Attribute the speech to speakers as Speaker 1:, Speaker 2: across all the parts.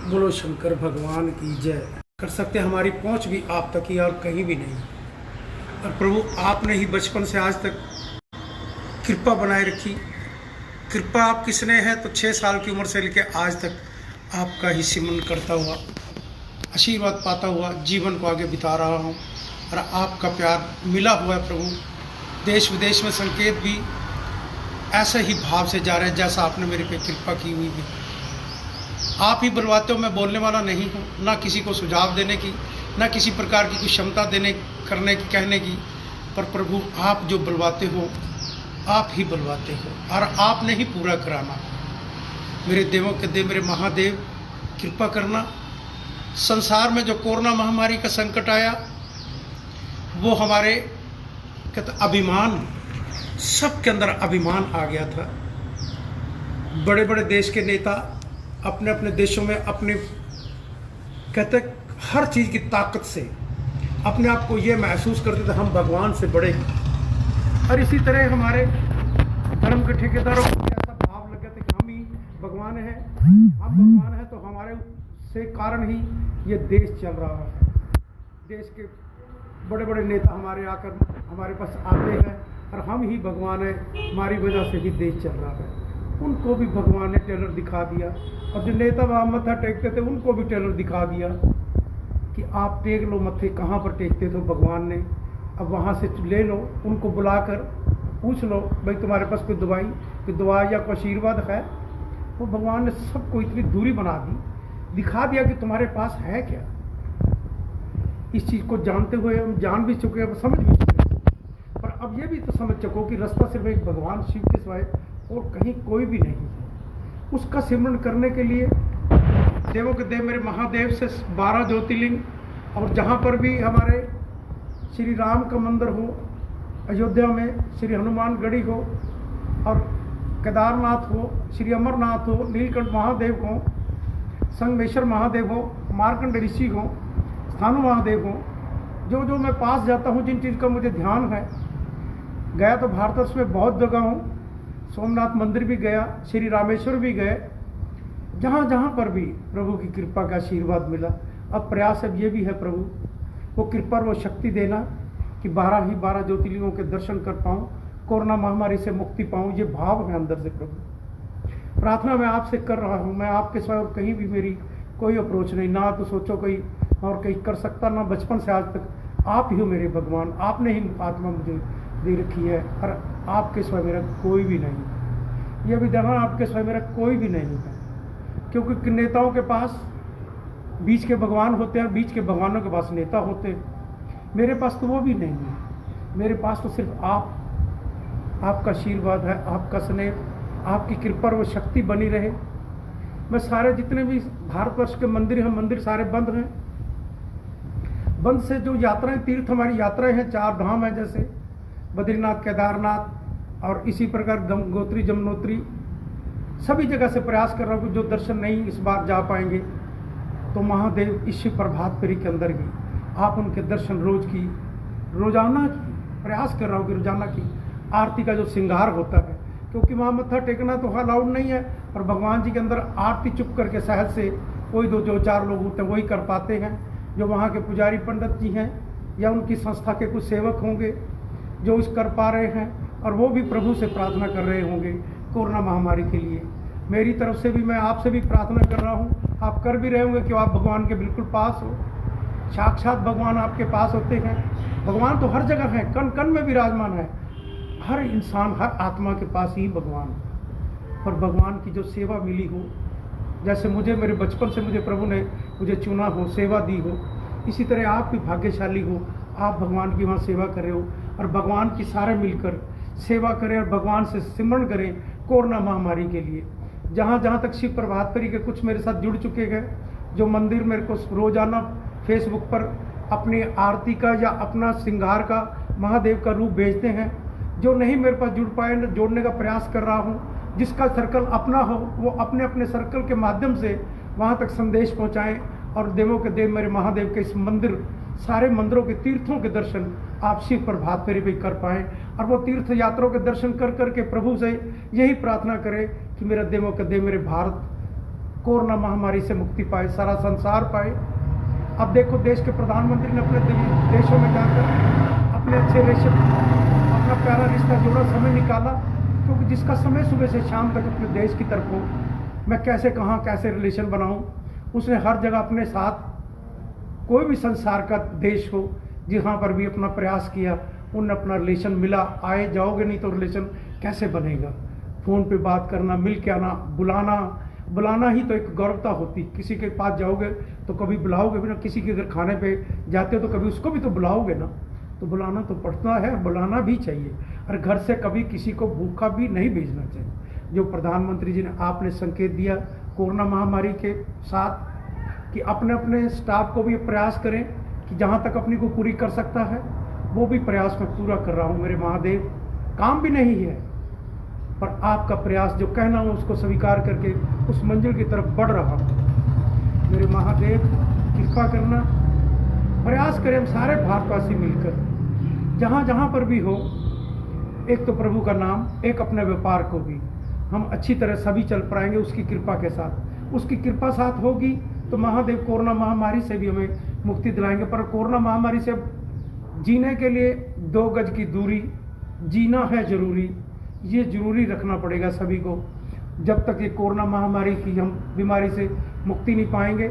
Speaker 1: बोलो शंकर भगवान की जय। कर सकते हमारी पहुंच भी आप तक ही और कहीं भी नहीं। और प्रभु आपने ही बचपन से आज तक कृपा बनाए रखी। कृपा आपकी स्नेह है तो 6 साल की उम्र से लेकर आज तक आपका ही सिमरन करता हुआ, आशीर्वाद पाता हुआ जीवन को आगे बिता रहा हूँ। और आपका प्यार मिला हुआ है प्रभु। देश विदेश में संकेत भी ऐसे ही भाव से जा रहे हैं जैसा आपने मेरे पे कृपा की हुई है। आप ही बुलवाते हो, मैं बोलने वाला नहीं हूँ, ना किसी को सुझाव देने की, ना किसी प्रकार की कोई क्षमता देने करने की कहने की। पर प्रभु आप जो बुलवाते हो आप ही बुलवाते हो और आपने ही पूरा कराना। मेरे देवों के देव, मेरे महादेव कृपा करना। संसार में जो कोरोना महामारी का संकट आया वो हमारे अभिमान, सबके अंदर अभिमान आ गया था। बड़े बड़े देश के नेता अपने अपने देशों में अपने कहते हर चीज़ की ताकत से अपने आप को ये महसूस करते थे हम भगवान से बड़े हैं। और इसी तरह हमारे धर्म के ठेकेदारों को ऐसा भाव लग गया था कि हम ही भगवान हैं, हम भगवान हैं तो हमारे से कारण ही ये देश चल रहा है। देश के बड़े बड़े नेता हमारे आकर हमारे पास आते हैं और हम ही भगवान हैं, हमारी वजह से ही देश चल रहा है। उनको भी भगवान ने टेलर दिखा दिया और जो नेता वहाँ मत्था टेकते थे उनको भी टेलर दिखा दिया कि आप टेक लो मत्थे, कहाँ पर टेकते थे भगवान ने, अब वहाँ से ले लो। उनको बुलाकर पूछ लो भाई तुम्हारे पास कोई दुआ या कोई आशीर्वाद है। वो भगवान ने सबको इतनी दूरी बना दी, दिखा दिया कि तुम्हारे पास है क्या। इस चीज़ को जानते हुए हम जान भी चुके हैं, समझ भी चुके हैं, पर अब ये भी तो समझ चुको कि रास्ता सिर्फ एक भगवान शिव के सिवाय और कहीं कोई भी नहीं है। उसका सिमरन करने के लिए देवों के देव मेरे महादेव से 12 ज्योतिर्लिंग और जहाँ पर भी हमारे श्री राम का मंदिर हो, अयोध्या में श्री हनुमानगढ़ी हो और केदारनाथ हो, श्री अमरनाथ हो, नीलकंठ महादेव हो, संगमेश्वर महादेव हो, मार्कंड ऋषि हो, स्थानु महादेव हो, जो जो मैं पास जाता हूँ, जिन चीज़ का मुझे ध्यान है। गया तो भारतवर्ष में बहुत जगह हूँ, सोमनाथ मंदिर भी गया, श्री रामेश्वर भी गए, जहाँ जहाँ पर भी प्रभु की कृपा का आशीर्वाद मिला। अब प्रयास अब ये भी है प्रभु वो कृपा और वो शक्ति देना कि 12 ज्योतिर्लिंगों के दर्शन कर पाऊँ, कोरोना महामारी से मुक्ति पाऊँ। ये भाव है अंदर से प्रभु। प्रार्थना मैं आपसे कर रहा हूँ, मैं आपके सिवाय और कहीं भी मेरी कोई अप्रोच नहीं, ना तो सोचो कोई और कहीं कर सकता, ना बचपन से आज तक आप ही हो मेरे भगवान। आपने ही आत्मा मुझे दे रखी है और आपके सिवाय मेरा कोई भी नहीं। यह भी देखना आपके सिवाय मेरा कोई भी नहीं है, क्योंकि नेताओं के पास बीच के भगवान होते हैं, बीच के भगवानों के पास नेता होते हैं। मेरे पास तो वो भी नहीं है। मेरे पास तो सिर्फ आपका आशीर्वाद है, आपका स्नेह, आपकी कृपा और वो शक्ति बनी रहे। मैं सारे जितने भी भारतवर्ष के मंदिर हैं, मंदिर सारे बंद हैं। बंद से जो यात्राएं, तीर्थ हमारी यात्राएं हैं, 4 धाम हैं, जैसे बद्रीनाथ, केदारनाथ और इसी प्रकार गंगोत्री, जमुनोत्री, सभी जगह से प्रयास कर रहा हूँ कि जो दर्शन नहीं इस बार जा पाएंगे तो महादेव इस प्रभात फेरी के अंदर ही आप उनके दर्शन रोजाना की प्रयास कर रहा हूँ कि रोजाना की आरती का जो श्रृंगार होता है, क्योंकि वहाँ मत्था टेकना तो अलाउड नहीं है, और भगवान जी के अंदर आरती चुप करके सहज से कोई 2-4 लोग होते हैं वही कर पाते हैं, जो वहाँ के पुजारी पंडित जी हैं या उनकी संस्था के कुछ सेवक होंगे जो इस कर पा रहे हैं, और वो भी प्रभु से प्रार्थना कर रहे होंगे कोरोना महामारी के लिए। मेरी तरफ से भी मैं आपसे भी प्रार्थना कर रहा हूँ, आप कर भी रहे होंगे कि आप भगवान के बिल्कुल पास हो। साक्षात भगवान आपके पास होते हैं। भगवान तो हर जगह है, कण कण में विराजमान है। हर इंसान, हर आत्मा के पास ही भगवान। पर भगवान की जो सेवा मिली हो, जैसे मुझे मेरे बचपन से मुझे प्रभु ने मुझे चुना हो, सेवा दी हो, इसी तरह आप भी भाग्यशाली हो। आप भगवान की वहाँ सेवा कर रहे हो और भगवान की सारे मिलकर सेवा करें और भगवान से सिमरन करें कोरोना महामारी के लिए। जहाँ जहाँ तक शिव प्रभात फेरी के कुछ मेरे साथ जुड़ चुके हैं, जो मंदिर मेरे को रोजाना फेसबुक पर अपनी आरती का या अपना श्रृंगार का महादेव का रूप भेजते हैं, जो नहीं मेरे पास जुड़ पाए, जोड़ने का प्रयास कर रहा हूँ। जिसका सर्कल अपना हो वो अपने अपने सर्कल के माध्यम से वहाँ तक संदेश पहुँचाएँ और देवों के देव मेरे महादेव के इस मंदिर, सारे मंदिरों के तीर्थों के दर्शन आप शिव प्रभात फेरी भी कर पाएँ, और वो तीर्थ यात्रों के दर्शन कर करके प्रभु से यही प्रार्थना करें कि मेरा देवों के देव मेरे भारत कोरोना महामारी से मुक्ति पाए, सारा संसार पाए। अब देखो देश के प्रधानमंत्री ने अपने देशों में जाकर अपने अच्छे रिश्ते, अपना प्यारा रिश्ता जोड़ा, समय निकाला, क्योंकि जिसका समय सुबह से शाम तक अपने देश की तरफ हो, मैं कैसे कहाँ कैसे रिलेशन बनाऊँ, उसने हर जगह अपने साथ कोई भी संसार का देश हो जहाँ पर भी अपना प्रयास किया, उन अपना रिलेशन मिला। आए जाओगे नहीं तो रिलेशन कैसे बनेगा। फ़ोन पे बात करना, मिल के आना, बुलाना ही तो एक गौरवता होती। किसी के पास जाओगे तो कभी बुलाओगे भी ना, किसी के अगर खाने पे जाते हो तो कभी उसको भी तो बुलाओगे ना। तो बुलाना तो पड़ता है, बुलाना भी चाहिए। और घर से कभी किसी को भूखा भी नहीं भेजना चाहिए। जो प्रधानमंत्री जी ने आपने संकेत दिया कोरोना महामारी के साथ कि अपने अपने स्टाफ को भी प्रयास करें कि जहाँ तक अपनी को पूरी कर सकता है वो भी प्रयास मैं पूरा कर रहा हूँ। मेरे महादेव, काम भी नहीं है पर आपका प्रयास जो कहना हो उसको स्वीकार करके उस मंजिल की तरफ बढ़ रहा हूँ। मेरे महादेव कृपा करना, प्रयास करें हम सारे भारतवासी मिलकर, जहाँ जहाँ पर भी हो, एक तो प्रभु का नाम, एक अपने व्यापार को भी हम अच्छी तरह सभी चल पाएंगे उसकी कृपा के साथ। उसकी कृपा साथ होगी तो महादेव कोरोना महामारी से भी हमें मुक्ति दिलाएंगे। पर कोरोना महामारी से जीने के लिए 2 गज की दूरी, जीना है जरूरी, ये जरूरी रखना पड़ेगा सभी को। जब तक ये कोरोना महामारी की हम बीमारी से मुक्ति नहीं पाएंगे।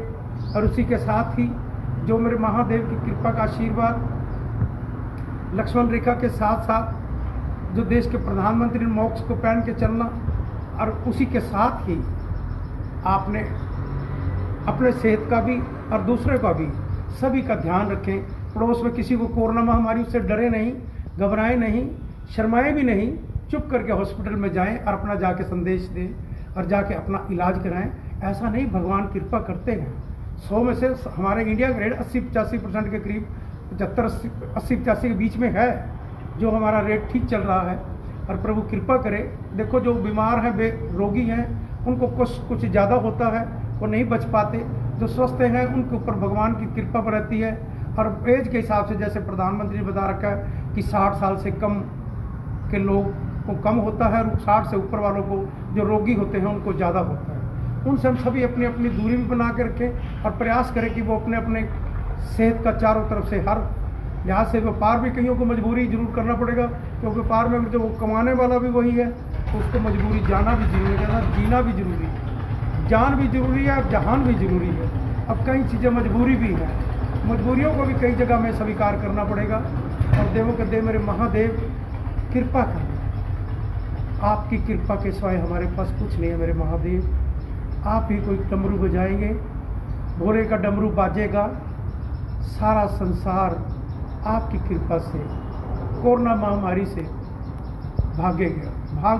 Speaker 1: और उसी के साथ ही जो मेरे महादेव की कृपा का आशीर्वाद, लक्ष्मण रेखा के साथ साथ जो देश के प्रधानमंत्री ने मोक्ष को पहन के चलना, और उसी के साथ ही आपने अपने सेहत का भी और दूसरे का भी सभी का ध्यान रखें। पड़ोस में किसी को कोरोना महामारी, उससे डरे नहीं, घबराए नहीं, शर्माए भी नहीं, चुप करके हॉस्पिटल में जाएं और अपना जाके संदेश दें और जाके अपना इलाज कराएं। ऐसा नहीं, भगवान कृपा करते हैं। 100 में से हमारे इंडिया का रेट 80-85% के करीब, 75-80-85 के बीच में है जो हमारा रेट ठीक चल रहा है। और प्रभु कृपा करे। देखो जो बीमार हैं, रोगी हैं, उनको कुछ ज़्यादा होता है, वो नहीं बच पाते। जो स्वस्थ हैं उनके ऊपर भगवान की कृपा रहती है। और एज के हिसाब से जैसे प्रधानमंत्री ने बता रखा है कि 60 साल से कम के लोग को कम होता है और 60 से ऊपर वालों को जो रोगी होते हैं उनको ज़्यादा होता है। उनसे हम सभी अपनी अपनी दूरी भी बना के रखें और प्रयास करें कि वो अपने अपने सेहत का चारों तरफ से हर यहाँ से व्यापार भी कईयों को मजबूरी जरूर करना पड़ेगा, क्योंकि व्यापार में जो कमाने वाला भी वही है, तो उसको मजबूरी जाना भी जरूरी है, जीना भी जरूरी है, जान भी जरूरी है और जहान भी जरूरी है। अब कई चीज़ें मजबूरी भी हैं, मजबूरियों को भी कई जगह में स्वीकार करना पड़ेगा। और देवों के देव मेरे महादेव कृपा करें, आपकी कृपा के सिवाय हमारे पास कुछ नहीं है। मेरे महादेव, आप ही कोई डमरू बजाएंगे, भोले का डमरू बाजेगा, सारा संसार आपकी कृपा से कोरोना महामारी से भाग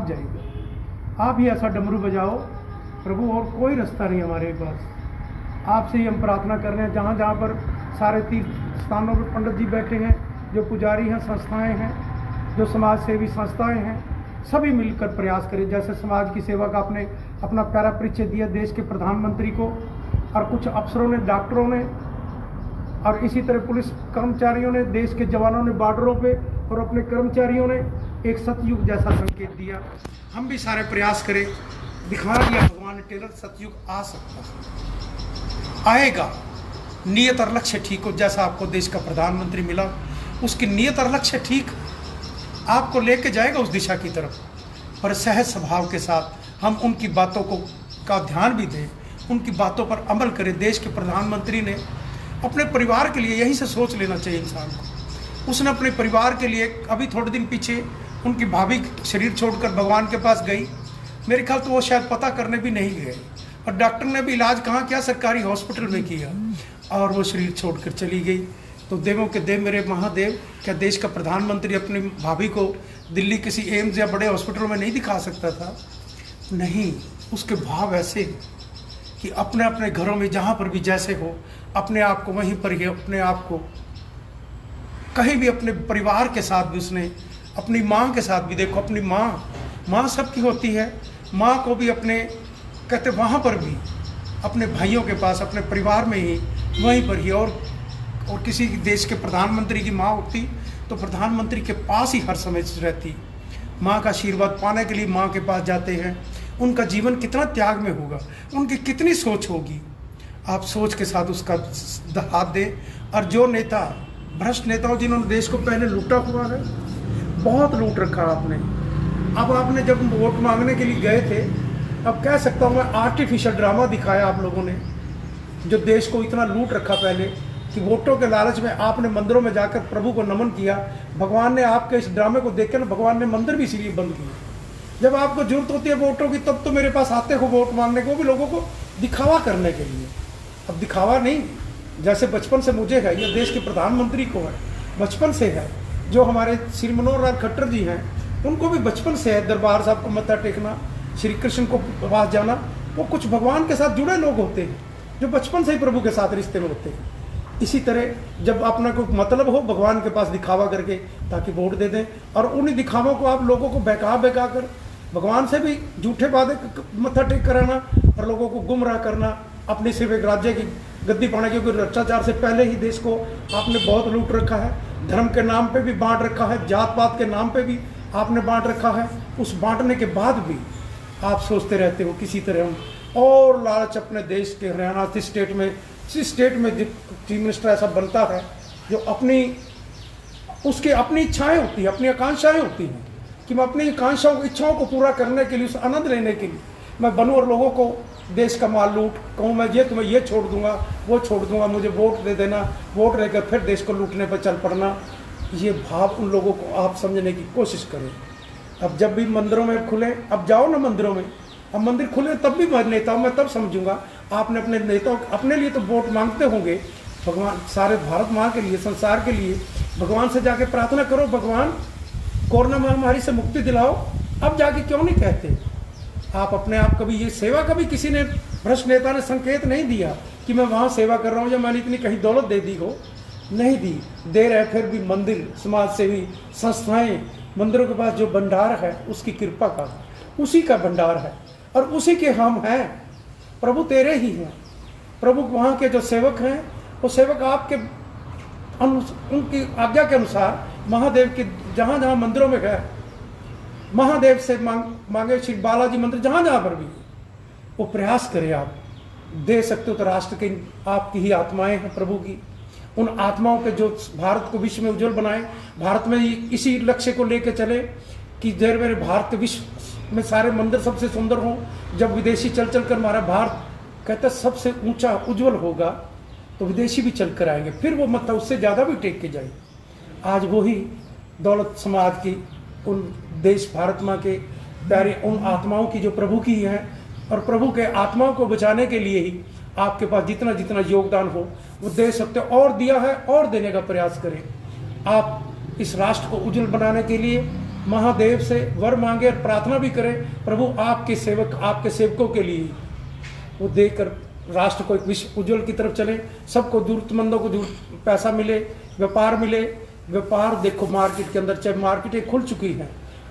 Speaker 1: जाएगा। आप ही ऐसा डमरू बजाओ प्रभु, और कोई रास्ता नहीं हमारे पास। आपसे ही हम प्रार्थना कर रहे हैं। जहाँ जहाँ पर सारे तीर्थ स्थानों पर पंडित जी बैठे हैं, जो पुजारी हैं, संस्थाएं हैं, जो समाज सेवी संस्थाएं हैं, सभी मिलकर प्रयास करें। जैसे समाज की सेवा का आपने अपना प्यारा परिचय दिया देश के प्रधानमंत्री को, और कुछ अफसरों ने, डॉक्टरों ने, और इसी तरह पुलिस कर्मचारियों ने, देश के जवानों ने बॉर्डरों पे, और अपने कर्मचारियों ने एक सतयुग जैसा संकेत दिया। हम भी सारे प्रयास करें। दिखा दिया भगवान ने टेलर, सतयुग आ सकता है, आएगा। नियत और लक्ष्य ठीक हो। जैसा आपको देश का प्रधानमंत्री मिला, उसकी नियत और लक्ष्य ठीक आपको लेके जाएगा उस दिशा की तरफ। पर सहज स्वभाव के साथ हम उनकी बातों का ध्यान भी दें, उनकी बातों पर अमल करें। देश के प्रधानमंत्री ने अपने परिवार के लिए, यहीं से सोच लेना चाहिए इंसान को, उसने अपने परिवार के लिए, अभी थोड़े दिन पीछे उनकी भाभी शरीर छोड़कर भगवान के पास गई। मेरे ख्याल तो वो शायद पता करने भी नहीं गए, और डॉक्टर ने भी इलाज कहाँ किया, सरकारी हॉस्पिटल में किया, और वो शरीर छोड़कर चली गई। तो देवों के देव मेरे महादेव, क्या देश का प्रधानमंत्री अपनी भाभी को दिल्ली किसी एम्स या बड़े हॉस्पिटल में नहीं दिखा सकता था? नहीं, उसके भाव ऐसे कि अपने अपने घरों में जहाँ पर भी जैसे हो, अपने आप को वहीं पर ही, अपने आप को कहीं भी, अपने परिवार के साथ भी, उसने अपनी माँ के साथ भी, देखो अपनी माँ सबकी होती है, माँ को भी अपने, कहते वहाँ पर भी अपने भाइयों के पास, अपने परिवार में ही, वहीं पर ही। और किसी देश के प्रधानमंत्री की माँ होती तो प्रधानमंत्री के पास ही हर समय रहती। माँ का आशीर्वाद पाने के लिए माँ के पास जाते हैं, उनका जीवन कितना त्याग में होगा, उनकी कितनी सोच होगी। आप सोच के साथ उसका हाथ दें। और जो नेता, भ्रष्ट नेताओं जिन्होंने देश को पहले लूटा हुआ है, बहुत लूट रखा आपने। अब आपने जब वोट मांगने के लिए गए थे, अब कह सकता हूँ मैं, आर्टिफिशियल ड्रामा दिखाया आप लोगों ने, जो देश को इतना लूट रखा पहले कि वोटों के लालच में आपने मंदिरों में जाकर प्रभु को नमन किया। भगवान ने आपके इस ड्रामे को देखकर ना, भगवान ने मंदिर भी इसीलिए बंद किए। जब आपको जरूरत होती है वोटों की, तब तो मेरे पास आते हो वोट मांगने को, भी लोगों को दिखावा करने के लिए। अब दिखावा नहीं, जैसे बचपन से मुझे है, ये देश के प्रधानमंत्री को है, बचपन से है। जो हमारे श्री मनोहर लाल खट्टर जी हैं, उनको भी बचपन से है दरबार साहब को मत्था टेकना, श्री कृष्ण को पास जाना। वो कुछ भगवान के साथ जुड़े लोग होते हैं, जो बचपन से ही प्रभु के साथ रिश्ते में होते हैं। इसी तरह जब अपना कोई मतलब हो, भगवान के पास दिखावा करके ताकि वोट दे दें, और उन्हीं दिखावों को आप लोगों को बहका कर भगवान से भी झूठे वादे मत्था टेक कराना और लोगों को गुमराह करना, अपनी सिर्फ एक राज्य की गद्दी पाने, क्योंकि भ्रष्टाचार से पहले ही देश को आपने बहुत लूट रखा है। धर्म के नाम पे भी बांट रखा है, जात पात के नाम पे भी आपने बांट रखा है। उस बांटने के बाद भी आप सोचते रहते हो किसी तरह हम और लालच अपने देश के हरियाणा स्टेट में, जिस स्टेट में चीफ मिनिस्टर ऐसा बनता है जो उसकी अपनी इच्छाएं होती हैं, अपनी आकांक्षाएं होती हैं कि मैं अपनी आकांक्षाओं इच्छाओं को पूरा करने के लिए, उस आनंद लेने के लिए मैं बनूं और लोगों को देश का माल लूट कहूँ, मैं ये तुम्हें ये छोड़ दूंगा, वो छोड़ दूंगा, मुझे वोट दे देना, वोट लेकर फिर देश को लूटने पर चल पड़ना। ये भाव उन लोगों को आप समझने की कोशिश करें। अब जब भी मंदिरों में खुले, अब जाओ ना मंदिरों में, अब मंदिर खुले तब भी मैं नेता हूँ, मैं तब समझूंगा। आपने अपने नेताओं, अपने लिए तो वोट मांगते होंगे, भगवान सारे भारत माँ के लिए, संसार के लिए भगवान से जाके प्रार्थना करो, भगवान कोरोना महामारी से मुक्ति दिलाओ। अब जाके क्यों नहीं कहते आप अपने आप? कभी ये सेवा, कभी किसी ने, भ्रष्ट नेता ने संकेत नहीं दिया कि मैं वहाँ सेवा कर रहा हूँ या मैंने इतनी कहीं दौलत दे दी हो, नहीं दी, दे रहे। फिर भी मंदिर, समाज सेवी संस्थाएं, मंदिरों के पास जो भंडार है उसकी कृपा का, उसी का भंडार है और उसी के हम हैं। प्रभु तेरे ही हैं। प्रभु वहाँ के जो सेवक हैं, वो सेवक आपके उनकी आज्ञा के अनुसार महादेव के जहाँ जहाँ मंदिरों में गए, महादेव से मांगे, श्री बालाजी मंदिर जहाँ जहाँ पर भी वो प्रयास करें। आप दे सकते हो तो राष्ट्र के, आपकी ही आत्माएं हैं प्रभु की, उन आत्माओं के जो भारत को विश्व में उज्जवल बनाए, भारत में इसी लक्ष्य को लेकर चले कि देर मेरे भारत विश्व में सारे मंदिर सबसे सुंदर हों। जब विदेशी चल चल कर हमारा भारत कहता सबसे ऊंचा उज्जवल होगा, तो विदेशी भी चल कर आएंगे, फिर वो मतलब उससे ज़्यादा भी टेक के जाए। आज वही दौलत समाज की, उन देश भारत माँ के प्यारे उन आत्माओं की जो प्रभु की हैं, और प्रभु के आत्माओं को बचाने के लिए ही आपके पास जितना जितना योगदान हो वो दे सकते हो, और दिया है और देने का प्रयास करें। आप इस राष्ट्र को उज्जवल बनाने के लिए महादेव से वर मांगे और प्रार्थना भी करें, प्रभु आपके सेवक, आपके सेवकों के लिए वो देकर राष्ट्र को एक विश्व उज्जवल की तरफ चले, सबको जरूरतमंदों को पैसा मिले, व्यापार मिले। व्यापार देखो मार्केट के अंदर, चाहे मार्केटें खुल चुकी हैं,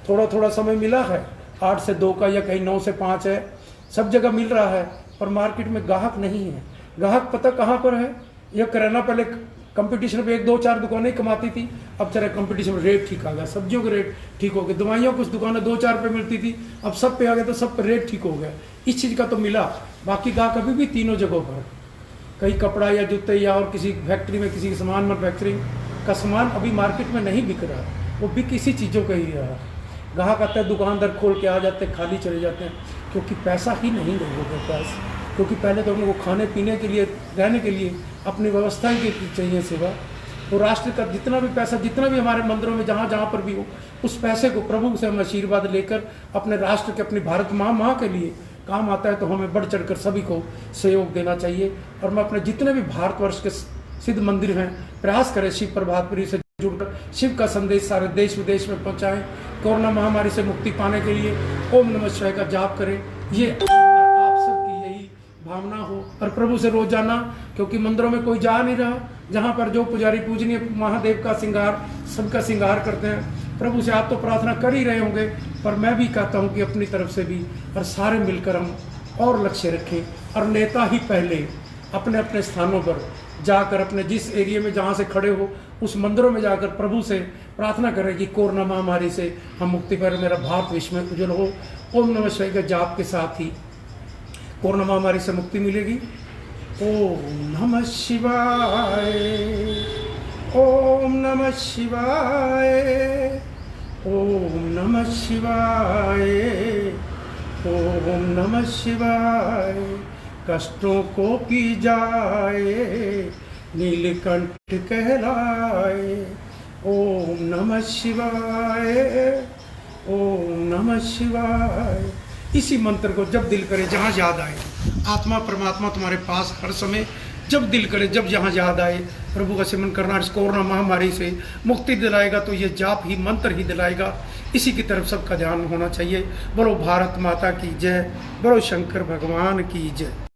Speaker 1: थोड़ा थोड़ा समय मिला है, 8 से 2 का या कहीं 9 से 5 है, सब जगह मिल रहा है, पर मार्केट में ग्राहक नहीं है। ग्राहक पता कहाँ पर है? यह किराना पहले कंपटीशन में 1, 2, 4 दुकानें कमाती थी, अब चले कंपटीशन में रेट ठीक आ गया, सब्जियों के रेट ठीक हो गए, दवाइयों कुछ दुकानें 2-4 पे मिलती थी, अब सब पे आ गया, तो सब पे रेट ठीक हो गया। इस चीज़ का तो मिला, बाकी ग्राहक अभी भी तीनों जगहों पर, कहीं कपड़ा या जूते या और किसी फैक्ट्री में किसी सामान मैन्युफैक्चरिंग का सामान अभी मार्केट में नहीं बिक रहा, वो बिक इसी चीज़ों का ही रहा। ग्राहक आते हैं, दुकानदार खोल के आ जाते हैं, खाली चले जाते हैं, क्योंकि पैसा ही नहीं लोगों के पास। क्योंकि पहले तो उनको खाने पीने के लिए, रहने के लिए अपनी व्यवस्थाएं की चाहिए सेवा। तो राष्ट्र का जितना भी पैसा, जितना भी हमारे मंदिरों में जहाँ जहाँ पर भी हो, उस पैसे को प्रभु से हम आशीर्वाद लेकर अपने राष्ट्र के, अपनी भारत माँ के लिए काम आता है, तो हमें बढ़ चढ़ कर सभी को सहयोग देना चाहिए। और मैं अपने जितने भी भारतवर्ष के सिद्ध मंदिर हैं, प्रयास करें शिव प्रभातपुरी से जुड़कर शिव का संदेश सारे देश विदेश में पहुँचाएँ। कोरोना महामारी से मुक्ति पाने के लिए ओम नमः शिवाय का जाप करें, ये आप सबकी यही भावना हो। और प्रभु से रोज जाना, क्योंकि मंदिरों में कोई जा नहीं रहा, जहाँ पर जो पुजारी पूजनीय महादेव का श्रृंगार, सबका श्रृंगार करते हैं। प्रभु से आप तो प्रार्थना कर ही रहे होंगे, पर मैं भी कहता हूँ कि अपनी तरफ से भी, और सारे मिलकर हम और लक्ष्य रखें, और नेता ही पहले अपने अपने स्थानों पर जाकर, अपने जिस एरिया में जहाँ से खड़े हो उस मंदिरों में जाकर प्रभु से प्रार्थना करें कि कोरोना महामारी से हम मुक्ति पाएं, मेरा भारत विश्व में उज्जवल हो। ओम नमः शिवाय का जाप के साथ ही कोरोना महामारी से मुक्ति मिलेगी। ओम नमः शिवाय, ओम नमः शिवाय, ओम नमः शिवाय, ओम नमः शिवाय। कष्टों को पी जाए नीलकंठ कहलाए। ओम नमः शिवाय, ओम नमः शिवाय। इसी मंत्र को जब दिल करे, जहाँ याद आए, आत्मा परमात्मा तुम्हारे पास हर समय, जब दिल करे, जब जहाँ याद आए, प्रभु का सिमरन करना इस कोरोना महामारी से मुक्ति दिलाएगा। तो ये जाप ही, मंत्र ही दिलाएगा। इसी की तरफ सबका ध्यान होना चाहिए। बोलो भारत माता की जय, बोलो शंकर भगवान की जय।